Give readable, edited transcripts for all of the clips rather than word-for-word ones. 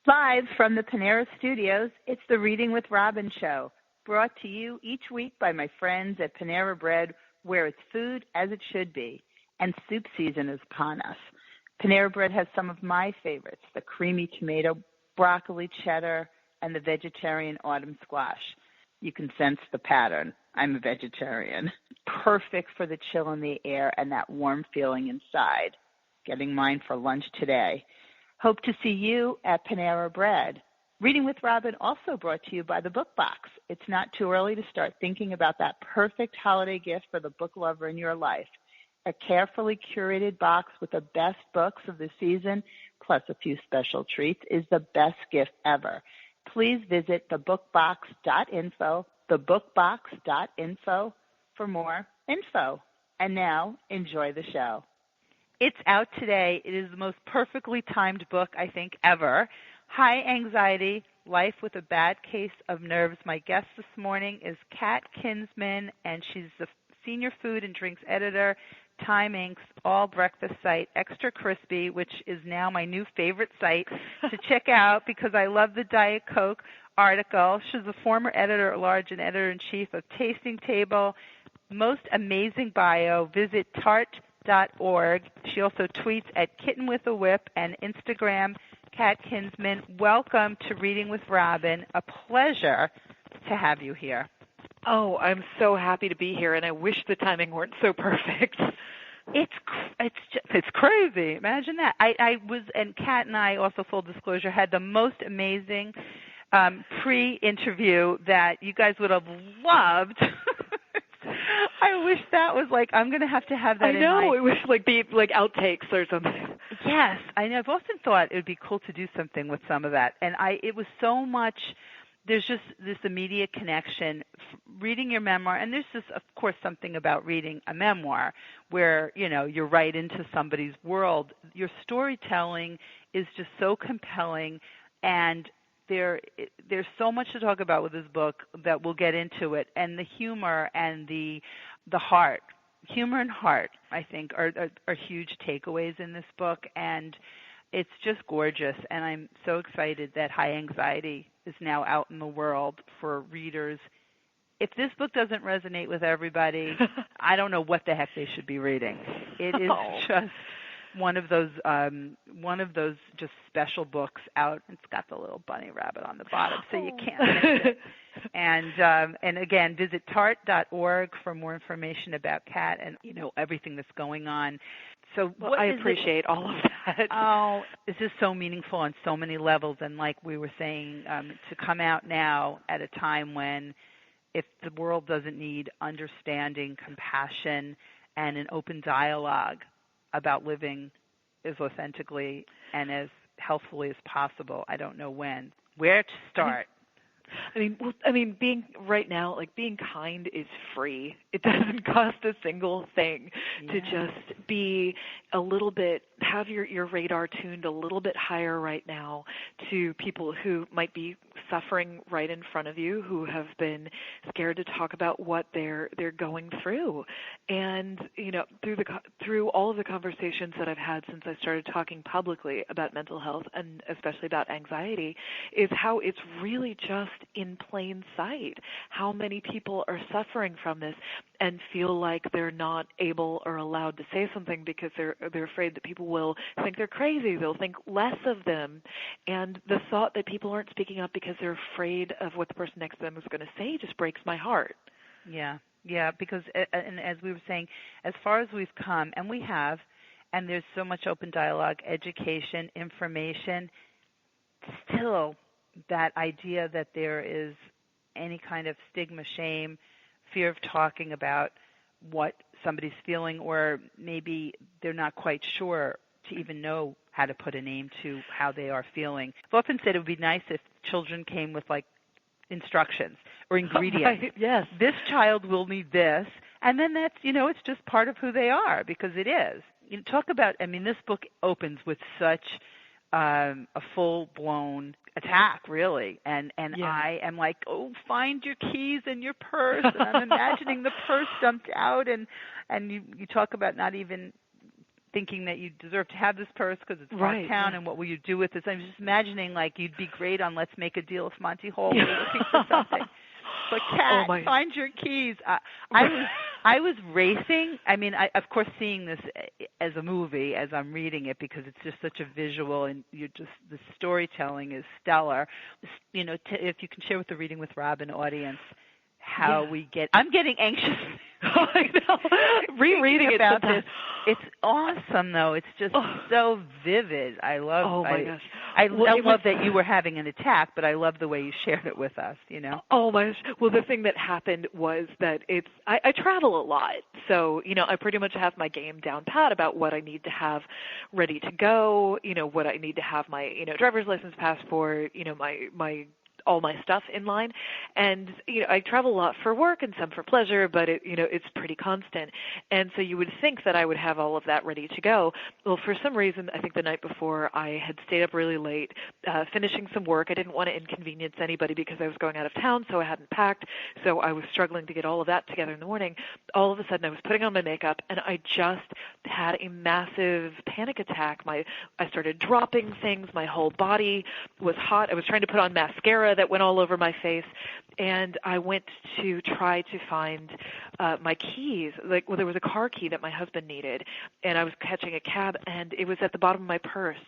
Live from the Panera Studios, it's the Reading with Robin show, brought to you each week by my friends at Panera Bread, where it's food as it should be, and soup season is upon us. Panera Bread has some of my favorites, the creamy tomato, broccoli cheddar, and the vegetarian autumn squash. You can sense the pattern. I'm a vegetarian. Perfect for the chill in the air and that warm feeling inside. Getting mine for lunch today. Hope to see you at Panera Bread. Reading with Robin also brought to you by the Book Box. It's not too early to start thinking about that perfect holiday gift for the book lover in your life. A carefully curated box with the best books of the season, plus a few special treats, is the best gift ever. Please visit thebookbox.info, thebookbox.info for more info. And now, enjoy the show. It's out today. It is the most perfectly timed book, I think, ever. High Anxiety, Life with a Bad Case of Nerves. My guest this morning is Kat Kinsman, and she's the senior food and drinks editor, Time Inc.'s all-breakfast site, Extra Crispy, which is now my new favorite site to check out because I love the Diet Coke article. She's a former editor-at-large and editor-in-chief of Tasting Table. Most amazing bio. Visit tart.org. She also tweets at Kitten with a Whip and Instagram, Kat Kinsman. Welcome to Reading with Robin. A pleasure to have you here. Oh, I'm so happy to be here, and I wish the timing weren't so perfect. It's crazy. Imagine that. I was, and Kat and I, also full disclosure, had the most amazing pre-interview that you guys would have loved. I wish that was like, I'm going to have that I know, it was like the outtakes or something. Yes, I know. I've often thought it would be cool to do something with some of that. And it was so much, there's just this immediate connection. Reading your memoir, and there's just, of course, something about reading a memoir where, you're right into somebody's world. Your storytelling is just so compelling, and there's so much to talk about with this book that we'll get into it. And the humor and the heart, humor and heart, I think, are huge takeaways in this book. And it's just gorgeous. And I'm so excited that High Anxiety is now out in the world for readers. If this book doesn't resonate with everybody, I don't know what the heck they should be reading. It is just one of those just special books out. It's got the little bunny rabbit on the bottom, so you can't miss it. And again, visit tart.org for more information about Kat and everything that's going on. So I appreciate all of that. Oh, this is so meaningful on so many levels, and like we were saying, to come out now at a time when, if the world doesn't need understanding, compassion, and an open dialogue about living as authentically and as healthfully as possible, I don't know where to start. Being right now, being kind is free. It doesn't cost a single thing to just be a little bit, have your radar tuned a little bit higher right now to people who might be suffering right in front of you, who have been scared to talk about what they're going through. And, through all of the conversations that I've had since I started talking publicly about mental health and especially about anxiety, is how it's really just in plain sight how many people are suffering from this and feel like they're not able or allowed to say something because they're afraid that people will think they're crazy. They'll think less of them. And the thought that people aren't speaking up because they're afraid of what the person next to them is going to say just breaks my heart. Yeah, because, and as we were saying, as far as we've come, and we have, and there's so much open dialogue, education, information, still that idea that there is any kind of stigma, shame, fear of talking about what somebody's feeling, or maybe they're not quite sure to even know how to put a name to how they are feeling. I've often said it would be nice if children came with instructions or ingredients. Right, yes. This child will need this, and then that's, it's just part of who they are, because it is. Talk about, this book opens with such a full-blown attack, really, and I am like, find your keys and your purse, and I'm imagining the purse dumped out, and you talk about not even thinking that you deserve to have this purse because it's Right, marked town, yeah. and what will you do with this? I'm just imagining like you'd be great on Let's Make a Deal if Monty Hall were looking for something. But Kat, find your keys. I was racing. I mean, of course, seeing this as a movie as I'm reading it because it's just such a visual, and the storytelling is stellar. You know, if you can share with the Reading with Robin audience how we get. I'm getting anxious. I know. Rereading about this. It's awesome, though. It's just so vivid. I love. Oh my gosh! I love that you were having an attack, but I love the way you shared it with us. You know. Oh my gosh! Well, the thing that happened was that I travel a lot, so you know I pretty much have my game down pat about what I need to have ready to go. You know what I need to have my driver's license, passport. You know my all my stuff in line, and you know I travel a lot for work and some for pleasure, but it's pretty constant. And so you would think that I would have all of that ready to go. Well, for some reason, I think the night before I had stayed up really late finishing some work. I didn't want to inconvenience anybody because I was going out of town, so I hadn't packed. So I was struggling to get all of that together in the morning. All of a sudden, I was putting on my makeup, and I just had a massive panic attack. I started dropping things. My whole body was hot. I was trying to put on mascara that went all over my face, and I went to try to find my keys. There was a car key that my husband needed, and I was catching a cab, and it was at the bottom of my purse.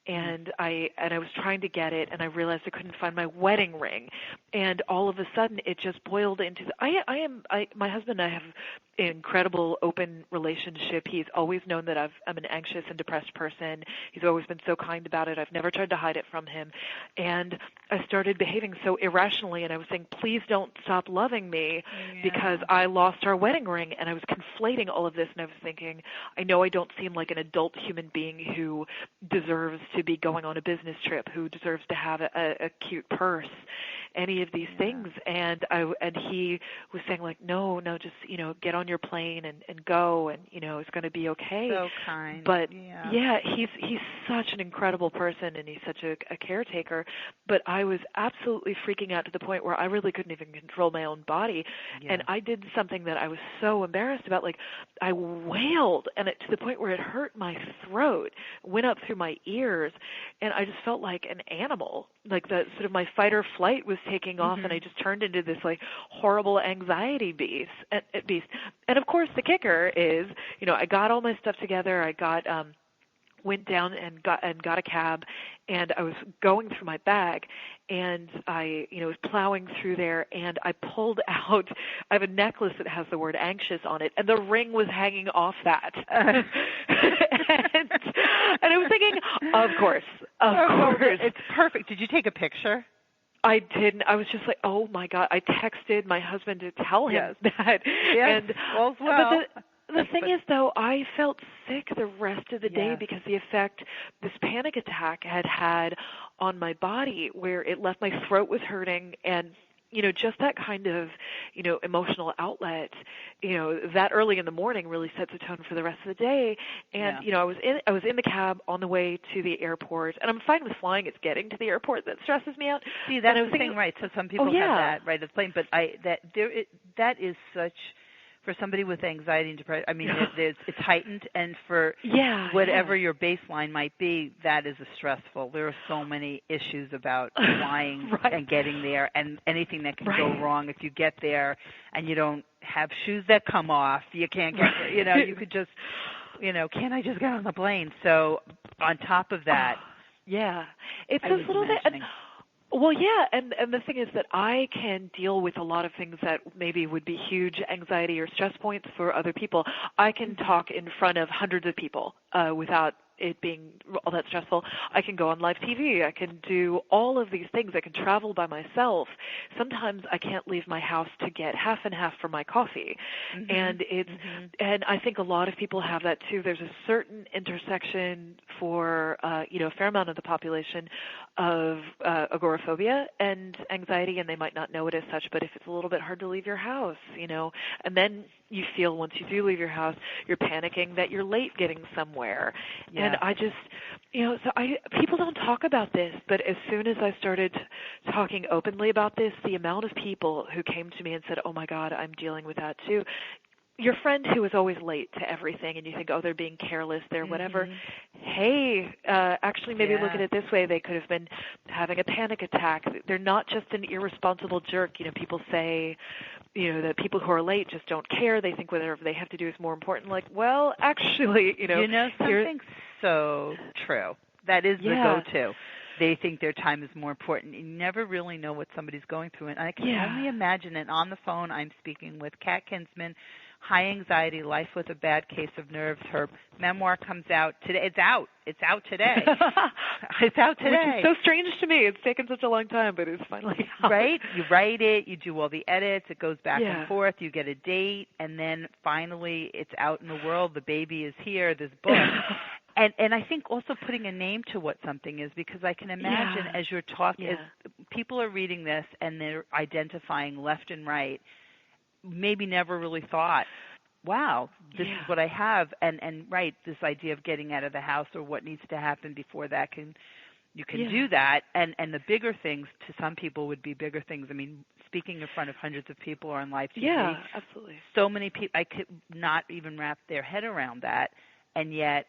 And I was trying to get it, and I realized I couldn't find my wedding ring. And all of a sudden, it just boiled into my husband and I have an incredible open relationship. He's always known that I'm an anxious and depressed person. He's always been so kind about it. I've never tried to hide it from him. And I started behaving so irrationally, and I was saying, please don't stop loving me because I lost our wedding ring. And I was conflating all of this, and I was thinking, I know I don't seem like an adult human being who deserves to be going on a business trip, who deserves to have a cute purse, any of these things. And he was saying like, no, just, get on your plane and go, and, it's going to be okay. So kind. But he's such an incredible person, and he's such a caretaker. But I was absolutely freaking out to the point where I really couldn't even control my own body. Yeah. And I did something that I was so embarrassed about. Like, I wailed, and to the point where it hurt my throat, went up through my ears, and I just felt like an animal. Like the sort of my fight or flight was taking off, and I just turned into this like horrible anxiety beast. And of course, the kicker is, I got all my stuff together. I got went down and got a cab, and I was going through my bag, and I was plowing through there, and I pulled out. I have a necklace that has the word anxious on it, and the ring was hanging off that. and I was thinking, of course. It's perfect. Did you take a picture? I didn't. I was just like, oh my God. I texted my husband to tell him that. Yes, and, well. But the thing is, though, I felt sick the rest of the day because the effect this panic attack had on my body, where it left my throat was hurting, and just that kind of emotional outlet, that early in the morning really sets a tone for the rest of the day. And I was in the cab on the way to the airport, and I'm fine with flying. It's getting to the airport that stresses me out. See, that's the thing, right? So some people have that right at the plane, but that is such. For somebody with anxiety and depression, I mean, it's heightened, and for whatever your baseline might be, that is stressful. There are so many issues about flying and getting there, and anything that can go wrong if you get there and you don't have shoes that come off. You can't get there. You could just, can I just get on the plane? So on top of that, it's this little bit. Well, and the thing is that I can deal with a lot of things that maybe would be huge anxiety or stress points for other people. I can talk in front of hundreds of people without it being all that stressful. I can go on live TV. I can do all of these things. I can travel by myself. Sometimes I can't leave my house to get half and half for my coffee. And and I think a lot of people have that too. There's a certain intersection for a fair amount of the population of agoraphobia and anxiety, and they might not know it as such, but if it's a little bit hard to leave your house, and then you feel once you do leave your house, you're panicking that you're late getting somewhere. And I just, people don't talk about this, but as soon as I started talking openly about this, the amount of people who came to me and said, oh my God, I'm dealing with that too, your friend who is always late to everything, and you think, oh, they're being careless, they're whatever. Hey, actually, maybe look at it this way. They could have been having a panic attack. They're not just an irresponsible jerk. People say, that people who are late just don't care. They think whatever they have to do is more important. Like, well, actually, something so true. That is the go-to. They think their time is more important. You never really know what somebody's going through. And I can only imagine, and on the phone I'm speaking with Kat Kinsman, High Anxiety, Life with a Bad Case of Nerves. Her memoir comes out today. It's out. It's out today. It's out today. Which is so strange to me. It's taken such a long time, but it's finally out. Right? You write it. You do all the edits. It goes back and forth. You get a date. And then finally it's out in the world. The baby is here, this book. And I think also putting a name to what something is, because I can imagine as you're talking, as people are reading this and they're identifying left and right, maybe never really thought, wow, this is what I have. And right, this idea of getting out of the house or what needs to happen before that you can do that. And the bigger things to some people would be bigger things. I mean, speaking in front of hundreds of people or on live TV. Yeah, absolutely. So many people, I could not even wrap their head around that. And yet,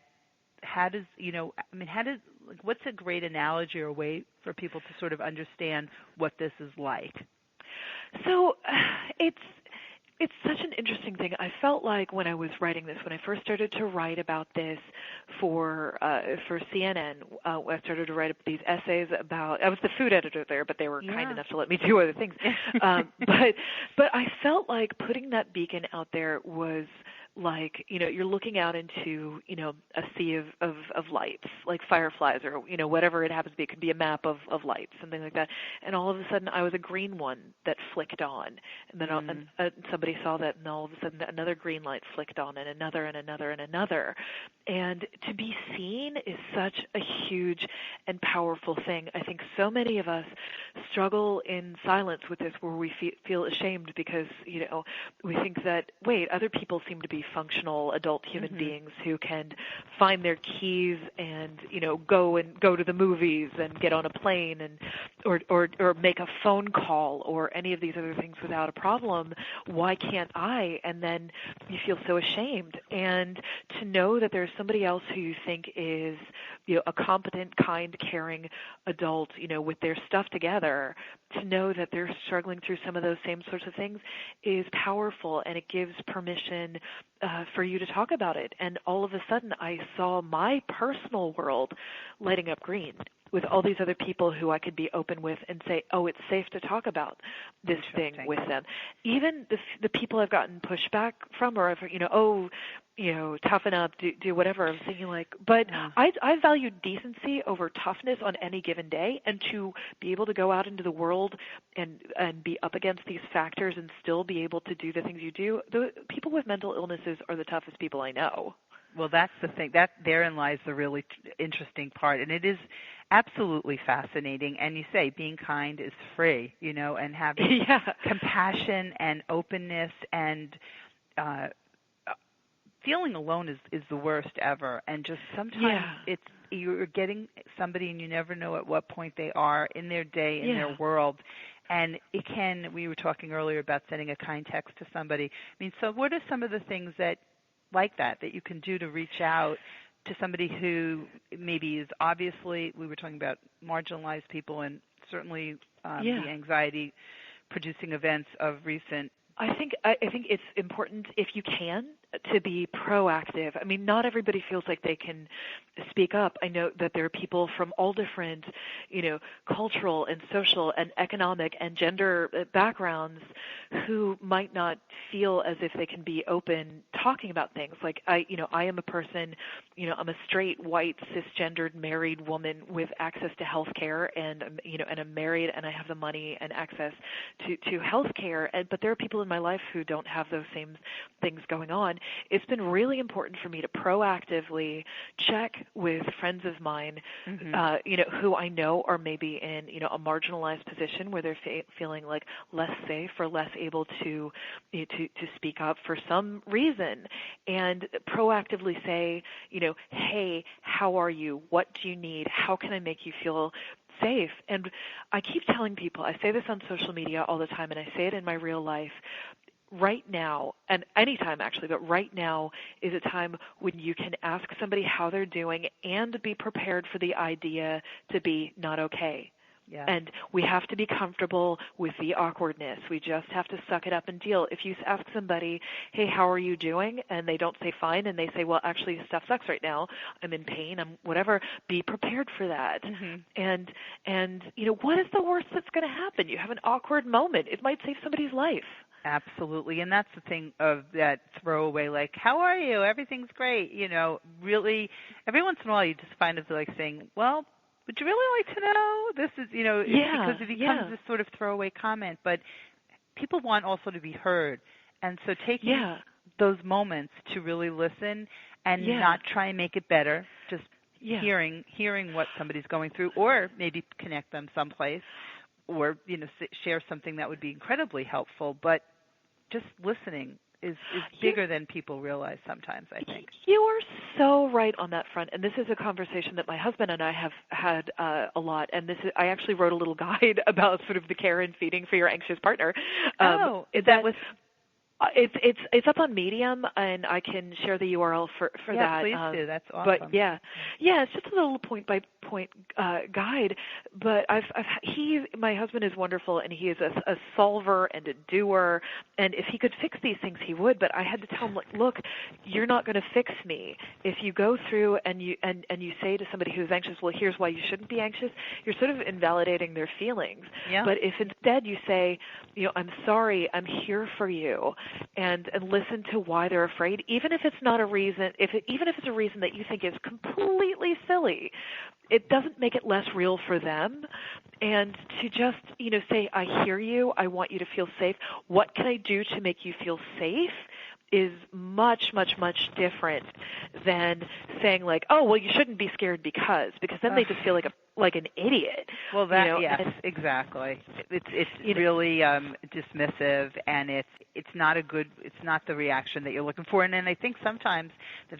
what's a great analogy or a way for people to sort of understand what this is like? So it's such an interesting thing. I felt like when I was writing this, when I first started to write about this for CNN, I started to write these essays about. I was the food editor there, but they were kind enough to let me do other things. But I felt like putting that beacon out there was like, you're looking out into, a sea of lights, like fireflies or, whatever it happens to be. It could be a map of lights, something like that. And all of a sudden I was a green one that flicked on. And then somebody saw that, and all of a sudden another green light flicked on, and another and another and another. And to be seen is such a huge and powerful thing. I think so many of us struggle in silence with this, where we feel ashamed because, we think that, wait, other people seem to be functional adult human beings who can find their keys and go to the movies and get on a plane and or make a phone call or any of these other things without a problem. Why can't I? And then you feel so ashamed. And to know that there's somebody else who you think is a competent, kind, caring adult with their stuff together, to know that they're struggling through some of those same sorts of things is powerful, and it gives permission for you to talk about it. And all of a sudden I saw my personal world lighting up green with all these other people who I could be open with and say, oh, it's safe to talk about this thing with them. Even the people I've gotten pushback from, or toughen up, do whatever. I'm thinking but I value decency over toughness on any given day, and to be able to go out into the world and be up against these factors and still be able to do the things you do. The people with mental illnesses are the toughest people I know. Well, that's the thing. Therein lies the really interesting part, and it is absolutely fascinating. And you say being kind is free, and having compassion and openness and feeling alone is the worst ever. And just sometimes you're getting somebody and you never know at what point they are in their day, in their world. And we were talking earlier about sending a kind text to somebody. I mean, so what are some of the things that you can do to reach out to somebody who maybe is obviously, we were talking about marginalized people and certainly the anxiety producing events of recent. I think it's important, if you can, to be proactive. I mean, not everybody feels like they can speak up. I know that there are people from all different, cultural and social and economic and gender backgrounds who might not feel as if they can be open talking about things. Like I am a person, I'm a straight, white, cisgendered, married woman with access to health care, and I'm married, and I have the money and access to health care. But there are people in my life who don't have those same things going on. It's been really important for me to proactively check with friends of mine, who I know are maybe in, a marginalized position where they're feeling like less safe or less able to speak up for some reason, and proactively say, hey, how are you? What do you need? How can I make you feel safe? And I keep telling people, I say this on social media all the time, and I say it in my real life, right now, and anytime actually, but right now is a time when you can ask somebody how they're doing and be prepared for the idea to be not okay. Yeah. And we have to be comfortable with the awkwardness. We just have to suck it up and deal. If you ask somebody, hey, how are you doing? And they don't say fine, and they say, well, actually, stuff sucks right now. I'm in pain. I'm whatever. Be prepared for that. Mm-hmm. And what is the worst that's going to happen? You have an awkward moment. It might save somebody's life. Absolutely. And that's the thing of that throwaway, like, how are you? Everything's great. Really, every once in a while you just find it like saying, well, would you really like to know? This is, because it becomes this sort of throwaway comment. But people want also to be heard. And so taking those moments to really listen and not try and make it better, just hearing what somebody's going through, or maybe connect them someplace, or share something that would be incredibly helpful. But just listening is bigger than people realize sometimes, I think. You are so right on that front, and this is a conversation that my husband and I have had a lot, and I actually wrote a little guide about sort of the care and feeding for your anxious partner. It's up on Medium, and I can share the URL for that. Yeah, please do. That's awesome. But it's just a little point-by-point guide. But my husband is wonderful, and he is a solver and a doer. And if he could fix these things, he would. But I had to tell him, like, look, you're not going to fix me. If you go through and you say to somebody who's anxious, well, here's why you shouldn't be anxious, you're sort of invalidating their feelings. Yeah. But if instead you say, I'm sorry, I'm here for you, and listen to why they're afraid, even if it's not a reason, even if it's a reason that you think is completely silly, it doesn't make it less real for them. And to just, say, I hear you, I want you to feel safe. What can I do to make you feel safe? Is much, much, much different than saying, like, oh, well, you shouldn't be scared because then they just feel like an idiot. Well, yes, exactly. It's really dismissive, and it's not the reaction that you're looking for. And then I think sometimes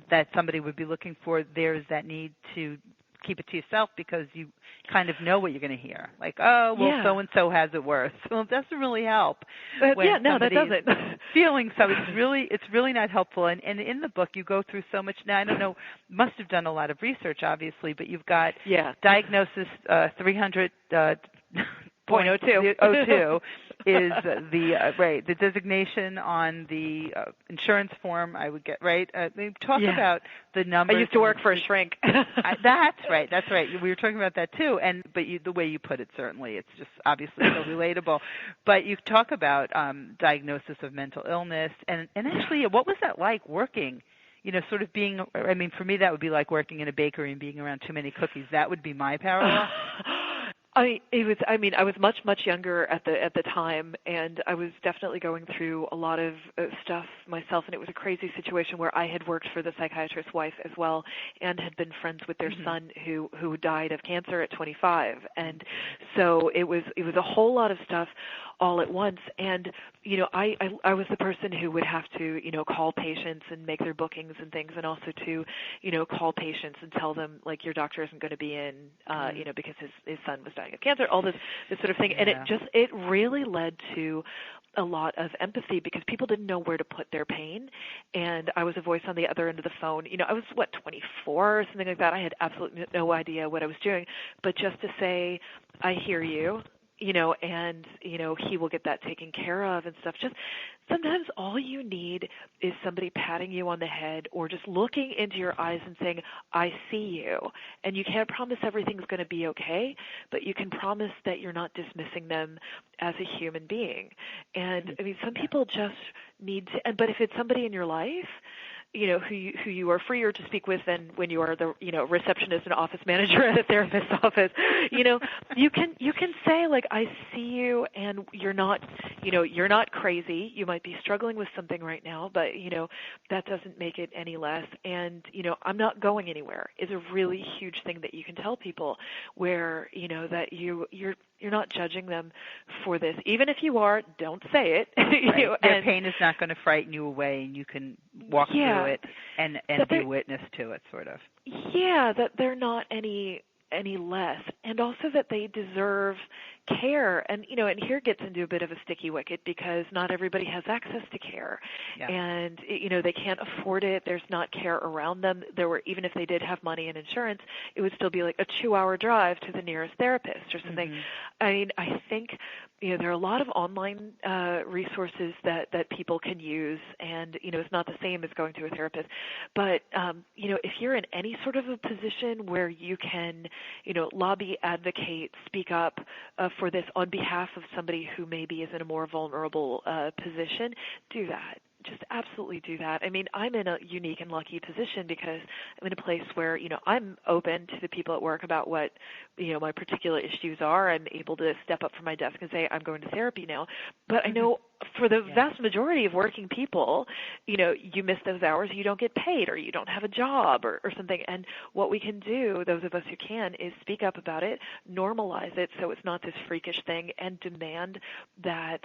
that somebody would be looking for, there's that need to keep it to yourself because you kind of know what you're going to hear. Like, oh, well, so-and-so has it worse. Well, it doesn't really help. That doesn't. Feeling so. It's really not helpful. And in the book, you go through so much. Now, I don't know, must have done a lot of research, obviously, but you've got diagnosis 300 .02 is the designation on the insurance form. I would get They talk about the numbers. I used to work for a shrink. That's right. We were talking about that too. But the way you put it, certainly, it's just obviously so relatable. But you talk about diagnosis of mental illness, and actually, what was that like working? Sort of being. I mean, for me, that would be like working in a bakery and being around too many cookies. That would be my parallel. I was much younger at the time, and I was definitely going through a lot of stuff myself, and it was a crazy situation where I had worked for the psychiatrist's wife as well, and had been friends with their son who died of cancer at 25, and so it was a whole lot of stuff all at once. And I was the person who would have to call patients and make their bookings and things, and also to call patients and tell them, like, your doctor isn't going to be in because his son was dying of cancer, all this sort of thing. And it really led to a lot of empathy because people didn't know where to put their pain, and I was a voice on the other end of the phone. I was 24 or something like that. I had absolutely no idea what I was doing, but just to say, I hear you, and he will get that taken care of and stuff. Just sometimes all you need is somebody patting you on the head or just looking into your eyes and saying, I see you. And you can't promise everything's going to be okay, but you can promise that you're not dismissing them as a human being. And I mean, some people just need to, but if it's somebody in your life, who you are freer to speak with than when you are the, receptionist and office manager at a therapist's office, you can say, like, I see you, and you're not crazy. You might be struggling with something right now, but, that doesn't make it any less. And, I'm not going anywhere is a really huge thing that you can tell people where, that you're not judging them for this. Even if you are, don't say it. Right. Their pain is not going to frighten you away, and you can walk through it and be a witness to it, sort of. Yeah, that they're not any less, and also that they deserve care, and and here gets into a bit of a sticky wicket because not everybody has access to care, and they can't afford it. There's not care around them. Even if they did have money and insurance, it would still be like a 2-hour drive to the nearest therapist or something. I mean, I think there are a lot of online resources that people can use, and it's not the same as going to a therapist. But if you're in any sort of a position where you can lobby, advocate, speak up for this on behalf of somebody who maybe is in a more vulnerable position, do that. Just absolutely do that. I mean, I'm in a unique and lucky position because I'm in a place where, I'm open to the people at work about what, my particular issues are. I'm able to step up from my desk and say, I'm going to therapy now. But I know for the vast majority of working people, you miss those hours, you don't get paid, or you don't have a job or something. And what we can do, those of us who can, is speak up about it, normalize it so it's not this freakish thing, and demand that,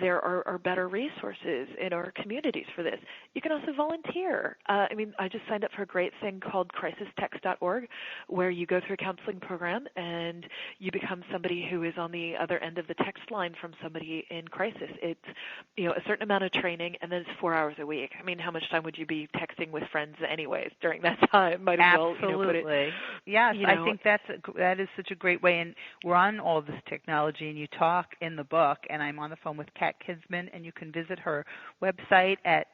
there are better resources in our communities for this. You can also volunteer. I just signed up for a great thing called crisistext.org, where you go through a counseling program and you become somebody who is on the other end of the text line from somebody in crisis. It's a certain amount of training, and then it's 4 hours a week. I mean, how much time would you be texting with friends anyways during that time? Might as well put it. Yes, I think that is such a great way. And we're on all this technology, and you talk in the book, and I'm on the phone with Kat Kinsman, and you can visit her website at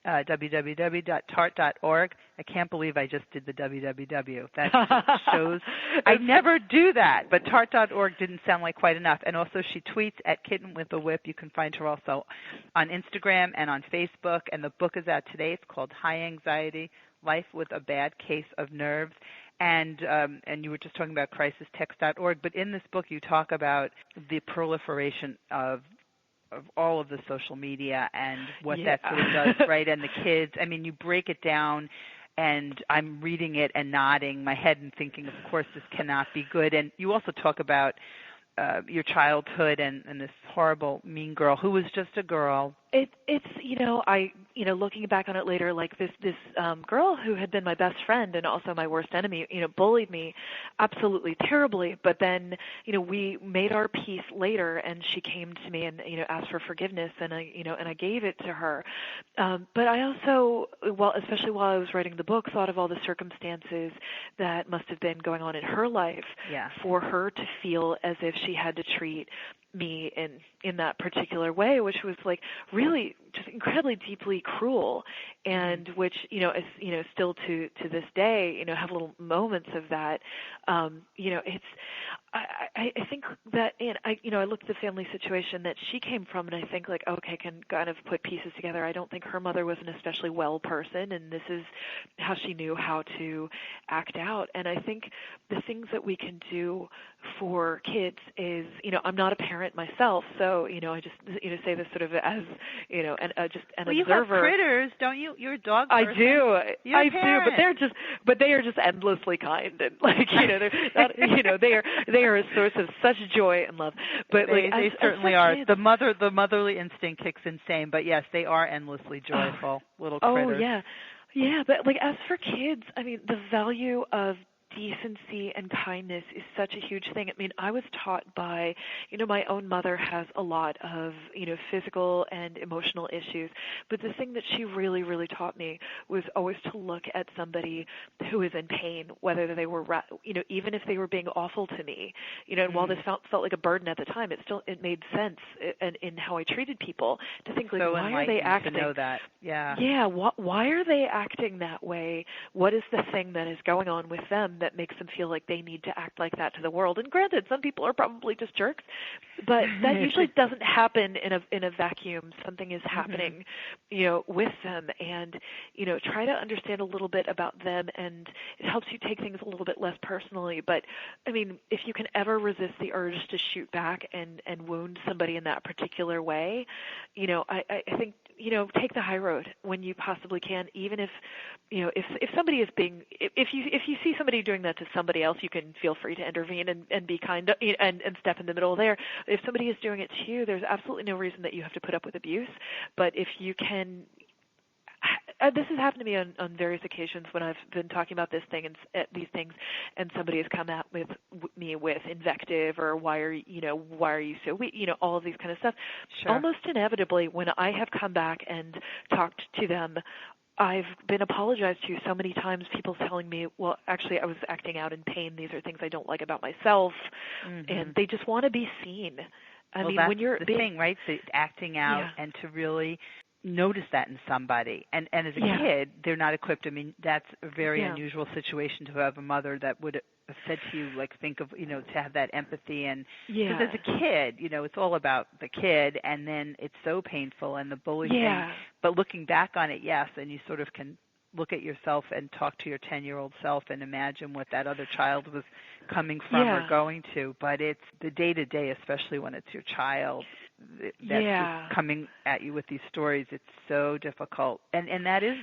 www.tart.org. I can't believe I just did the www. That shows I never do that, but tart.org didn't sound like quite enough. And also she tweets at Kitten with a Whip. You can find her also on Instagram and on Facebook. And the book is out today. It's called High Anxiety, Life with a Bad Case of Nerves. And you were just talking about crisistext.org, but in this book you talk about the proliferation of all of the social media and what that sort of does, right? And the kids. I mean, you break it down, and I'm reading it and nodding my head and thinking, of course, this cannot be good. And you also talk about your childhood and this horrible mean girl who was just a girl. It's looking back on it later, like this girl who had been my best friend and also my worst enemy, bullied me absolutely terribly. But then, we made our peace later, and she came to me and asked for forgiveness, and I gave it to her. But I also, especially while I was writing the book, thought of all the circumstances that must have been going on in her life for her to feel as if she had to treat me in that particular way, which was like really just incredibly deeply cruel, and which is still to this day have little moments of that. It's I think that I looked at the family situation that she came from, and I think like, okay, can kind of put pieces together. I don't think her mother was an especially well person, and this is how she knew how to act out. And I think the things that we can do for kids is, I'm not a parent myself, so I just say this sort of as just an observer. You have critters, don't you? You're a dog person. I do, but they are just endlessly kind, and like they're not, they are a source of such joy and love. But they certainly are. Kids, the motherly instinct kicks in same, but yes, they are endlessly joyful little critters. Oh yeah. But like as for kids, I mean, the value of decency and kindness is such a huge thing. I mean, I was taught by, my own mother has a lot of, physical and emotional issues, but the thing that she really, really taught me was always to look at somebody who is in pain, whether they were, even if they were being awful to me, and while this felt like a burden at the time, it made sense in how I treated people to think like, why are they acting? To know that. Yeah. Yeah. Why are they acting that way? What is the thing that is going on with them that makes them feel like they need to act like that to the world? And granted, some people are probably just jerks, but that usually doesn't happen in a vacuum. Something is happening, with them, and try to understand a little bit about them, and it helps you take things a little bit less personally. But I mean, if you can ever resist the urge to shoot back and wound somebody in that particular way, I think take the high road when you possibly can, even if if somebody is being, if you see somebody doing that to somebody else, you can feel free to intervene and be kind and step in the middle there. If somebody is doing it to you, there's absolutely no reason that you have to put up with abuse. But if you can this has happened to me on various occasions when I've been talking about these things, and somebody has come at me with invective or why are you so weak, all of these kind of stuff. Sure. Almost inevitably, when I have come back and talked to them, I've been apologized to so many times, people telling me, well, actually, I was acting out in pain. These are things I don't like about myself. And they just want to be seen. I mean, that's when you're the thing, right? So acting out and to really notice that in somebody. And as a kid, they're not equipped. I mean, that's a very unusual situation to have a mother that would have said to you, like, think of, to have that empathy. And because as a kid, it's all about the kid, and then it's so painful and the bullying thing. But looking back on it, yes, and you sort of can look at yourself and talk to your 10-year-old self and imagine what that other child was coming from or going to. But it's the day-to-day, especially when it's your child, that's just coming at you with these stories. It's so difficult. And that is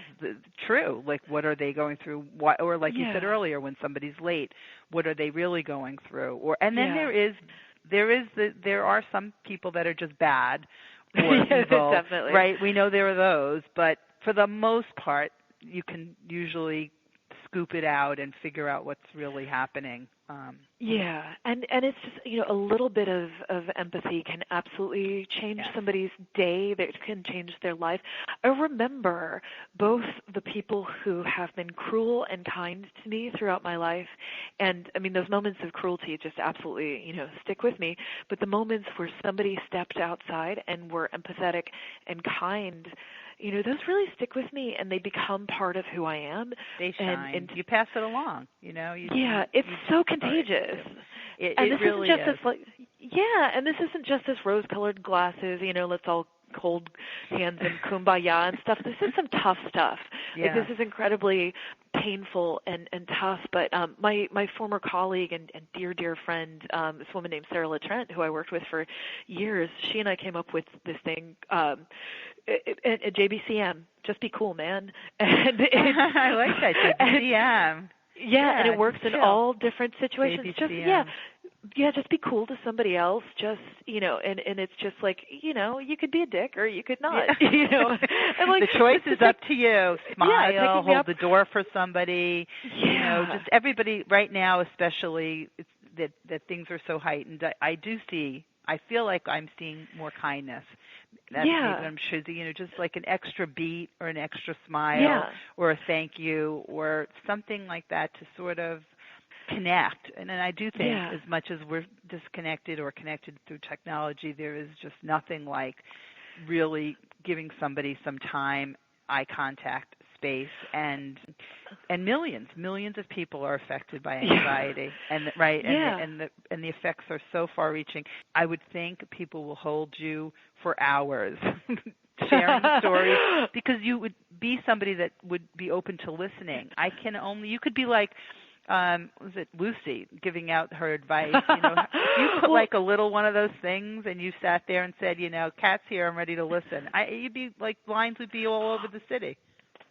true. Like, what are they going through? Or like you said earlier, when somebody's late, what are they really going through? And then there are some people that are just bad or evil. Definitely. Right? We know there are those, but for the most part, you can usually scoop it out and figure out what's really happening. And it's just, a little bit of empathy can absolutely change somebody's day. That can change their life. I remember both the people who have been cruel and kind to me throughout my life, and I mean, those moments of cruelty just absolutely, stick with me, but the moments where somebody stepped outside and were empathetic and kind, those really stick with me, and they become part of who I am. They shine. And you pass it along, it's so contagious. It this really isn't just is. and this isn't just this rose-colored glasses, let's all hold hands and kumbaya and stuff. This is some tough stuff. Like, this is incredibly painful and tough. But my former colleague and dear friend, this woman named Sarah LaTrent, who I worked with for years, she and I came up with this thing at JBCM. Just be cool, man. And I like that, JBCM. And it works in all different situations. JBCM. Just be cool to somebody else. Just, and it's just like, you could be a dick or you could not, And like, the choice is up to you. Smile, hold the door for somebody. Just everybody right now, especially that things are so heightened. I feel like I'm seeing more kindness. That's maybe I'm sure, just like an extra beat or an extra smile or a thank you or something like that to sort of connect. And then I do think as much as we're disconnected or connected through technology, there is just nothing like really giving somebody some time, eye contact, space, and millions of people are affected by anxiety, and the effects are so far-reaching. I would think people will hold you for hours sharing stories because you would be somebody that would be open to listening. You could be like, was it Lucy giving out her advice? If you put like a little one of those things and you sat there and said, Kat's here, I'm ready to listen. You'd be like, lines would be all over the city.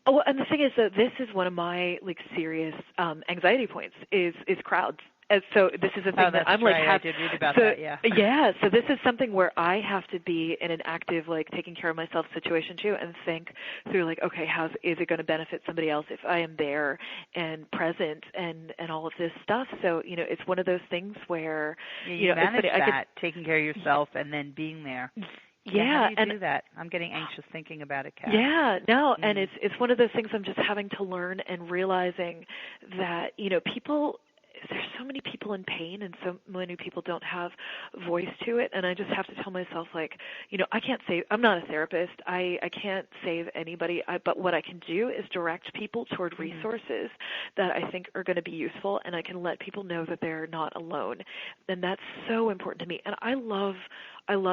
Oh, and the thing is that this is one of my serious anxiety points is crowds. And so this is a thing that I'm right. I did read about that. Yeah. So this is something where I have to be in an active, taking care of myself situation too, and think through okay, is it going to benefit somebody else if I am there and present and all of this stuff. So it's one of those things where you manage that, taking care of yourself and then being there. How do you do that? I'm getting anxious thinking about it, Kat. And it's one of those things I'm just having to learn and realizing that people. There's so many people in pain and so many people don't have voice to it, and I just have to tell myself I can't save. I'm not a therapist. I can't save anybody. But what I can do is direct people toward resources that I think are going to be useful, and I can let people know that they're not alone, and that's so important to me. And I love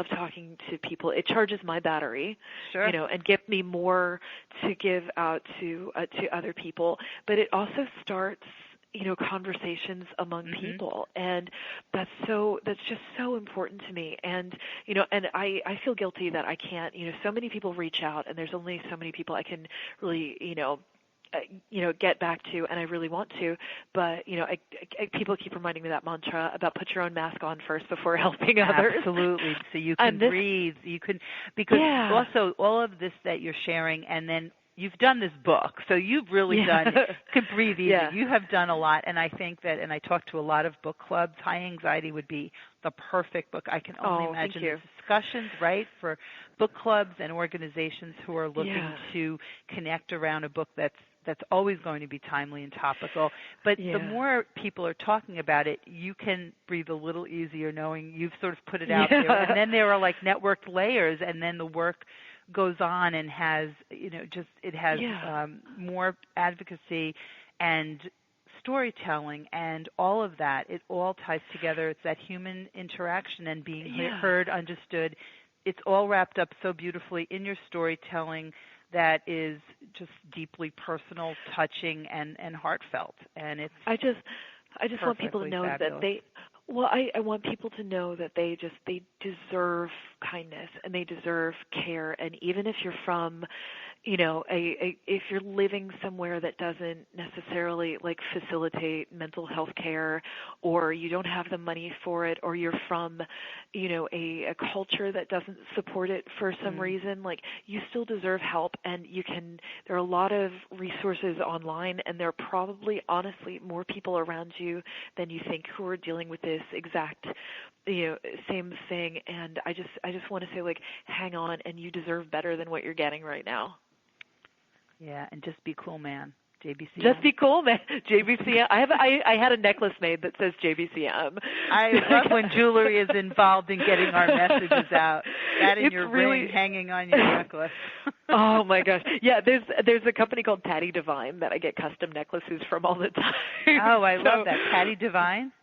talking to people. It charges my battery, and gives me more to give out to other people. But it also starts conversations among people, and that's just so important to me. And and I feel guilty that I can't. So many people reach out, and there's only so many people I can really get back to, and I really want to, but people keep reminding me that mantra about put your own mask on first before helping others. Absolutely, so you can breathe. You can, because also all of this that you're sharing, and then you've done this book, so you've really done, can breathe easy. Yeah. You have done a lot, and I think that, and I talk to a lot of book clubs, High Anxiety would be the perfect book. I can only imagine the discussions, right, for book clubs and organizations who are looking to connect around a book that's always going to be timely and topical. But the more people are talking about it, you can breathe a little easier knowing you've sort of put it out there. And then there are like networked layers, and then the work goes on and has, it has more advocacy and storytelling and all of that. It all ties together. It's that human interaction and being heard, understood. It's all wrapped up so beautifully in your storytelling that is just deeply personal, touching, and heartfelt. And it's I just want people to know fabulous. that I want people to know that they deserve kindness and they deserve care. And even if you're from, if you're living somewhere that doesn't necessarily facilitate mental health care, or you don't have the money for it, or you're from, a culture that doesn't support it for some reason, you still deserve help. And there are a lot of resources online, and there are probably, honestly, more people around you than you think who are dealing with this exact same thing. And I just want to say, hang on, and you deserve better than what you're getting right now. Yeah, and just be cool, man. JBCM. Just be cool, man. JBCM. I had a necklace made that says JBCM. I love when jewelry is involved in getting our messages out. That and your ring hanging on your necklace. Oh my gosh. Yeah, there's a company called Tatty Divine that I get custom necklaces from all the time. Oh, I love that. Tatty Divine?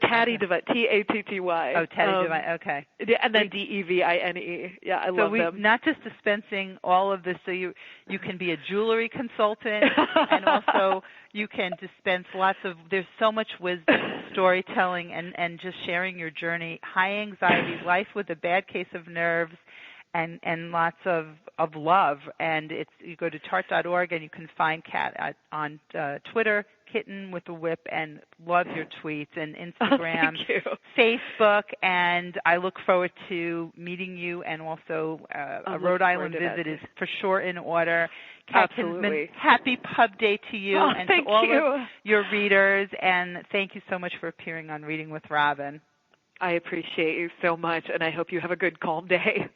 Tatty Divine, Tatty. Oh, Tatty Divine, okay. And then Devine. Yeah, I love them. Not just dispensing all of this, so you can be a jewelry consultant, and also you can dispense there's so much wisdom, storytelling, and just sharing your journey. High anxiety, life with a bad case of nerves, and lots of love. And you go to tart.org, and you can find Kat on Twitter, Kitten with a Whip, and love your tweets, and Instagram, Facebook, and I look forward to meeting you, and also a Rhode Island visit is for sure in order. Kat Kinsman, happy Pub Day to you and to all of your readers, and thank you so much for appearing on Reading with Robin. I appreciate you so much, and I hope you have a good, calm day.